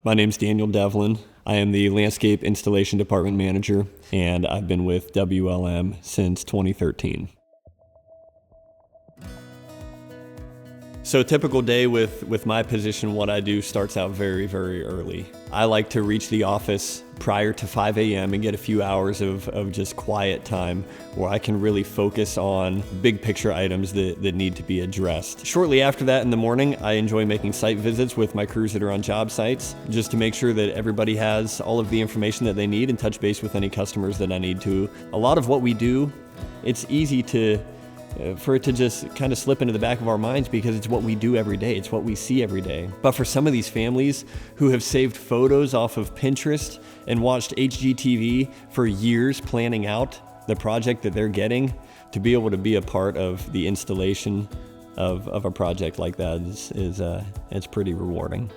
My name's Daniel Devlin. I am the Landscape Installation Department Manager, and I've been with WLM since 2013. So a typical day with my position, what I do starts out very, very early. I like to reach the office prior to 5 a.m. and get a few hours of just quiet time where I can really focus on big picture items that need to be addressed. Shortly after that in the morning, I enjoy making site visits with my crews that are on job sites just to make sure that everybody has all of the information that they need and touch base with any customers that I need to. A lot of what we do, it's easy for it to just kind of slip into the back of our minds because it's what we do every day. It's what we see every day. But for some of these families who have saved photos off of Pinterest and watched HGTV for years planning out the project that they're getting, to be able to be a part of the installation of a project like that is pretty rewarding.